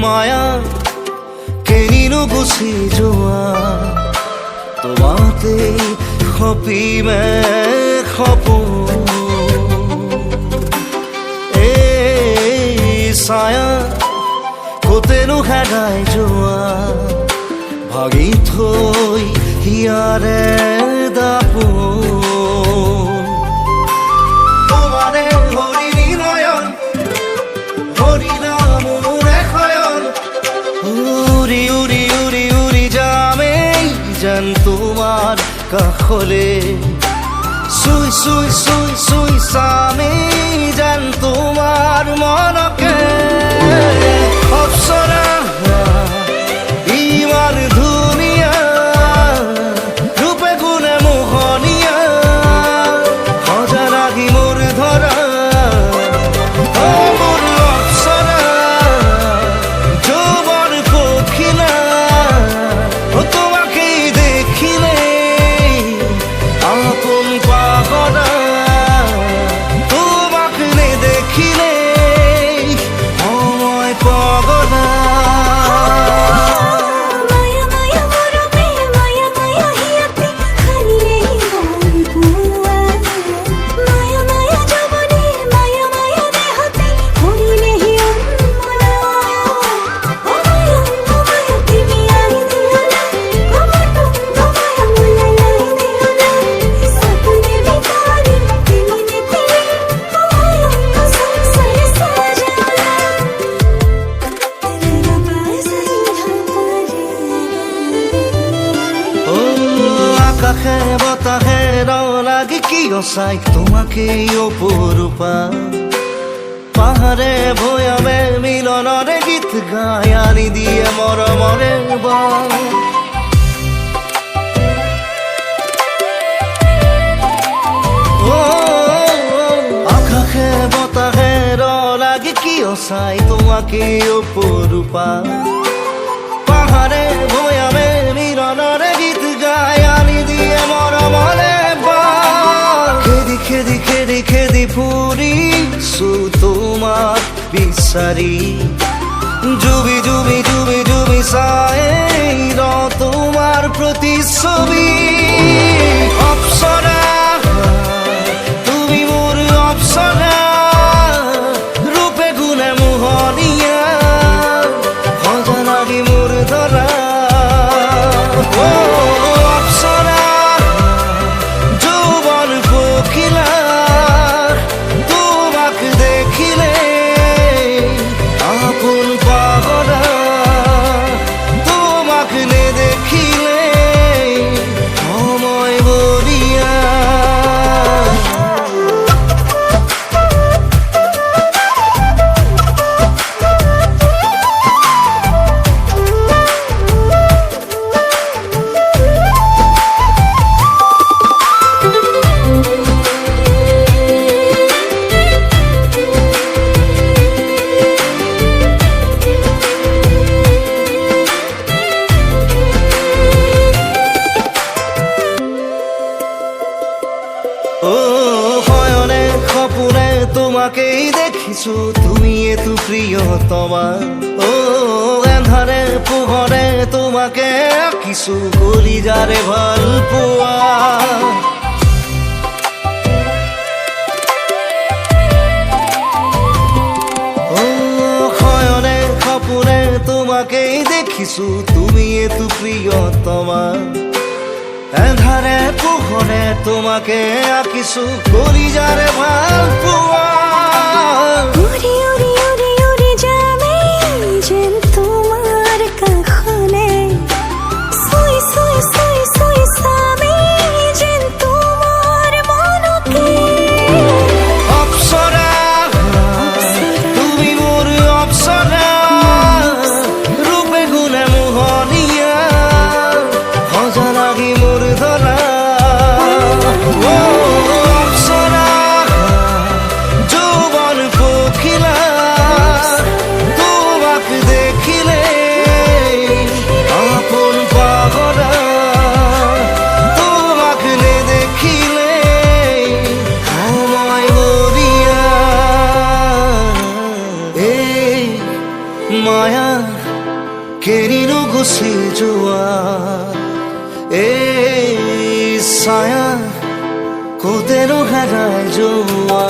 माया केनिनो गुसी जोआ तो बाते खपी मैं खपू ए साया कोतेनु हैगाय जोआ भागी थोई हियारे दापू तुम्हारे हरिणी नयन हरिना উড়ি উড়ি উড়ি উড়ি যাবে জান তোমার কাখলে সুই সুই সুই সুই সামে জান তোমার মনকে অপসরা ইমান দুনিয়া রূপে গুণে মোহনিয়া হাজার আগি মোর ধরা আকাশে বতাহে লাগে কি অসাই তোমাকে অপরূপা পাহাড়ে ভয়ামে মিলনরে গীত গায় আনি দিয়ে মরমরে বা আকাশে বতাহে লাগে কি অসাই তোমাকে অপরূপা পাহাড়ে ভয়ামে মিলনরে গীত গায় আনি দিয়ে মরমরে বা খেদি খেদি খেদি খেদি ফুরি সু তোমার বিচারি জুবি জুবি জুবি জুবি সায়ে তোমার প্রতিচ্ছবি অপসরা তুমি মোর অপসরা রূপে গুণে মোহনিয়া হাজার লাগি মোর ধরা অপসরা যৌবন পখিলা তোমাকে দেখিলে আপন পাগলা তোমাকে নে দেখিলে সময় বলিয়া সপনে তোমাকেই দেখিছো তুমি এতো প্রিয়তমা ও এন্ধারে পোহরে তোমাকে আঁকিছো কলিজারে ভাল পোৱা ও শয়নে সপনে তোমাকেই দেখিছো তুমি এতো প্রিয়তমা এন্ধারে পোহরে তোমাকে আঁকিছো কলিজারে ভাল পোৱা উড়ি উড়ি উড়ি উড়ি যাবে যেন তোমার কাখলে সুই সুই সুই সুই সাবে যেন তোমার মনকে অপসরা তুমি মোর অপসরা রূপে ফাগুনে মোহনীয়া সজা লাগি মোৰ ধৰা অপ্সৰা যৌৱন পখিলা তোমাক দেখিলে আপোন পাহৰা তোমাক নেদেখিলে সময় মৰিয়া এই মায়া কেৰিনো গুচি যোৱা এই ছায়া কোতেনো হেৰাই যোৱা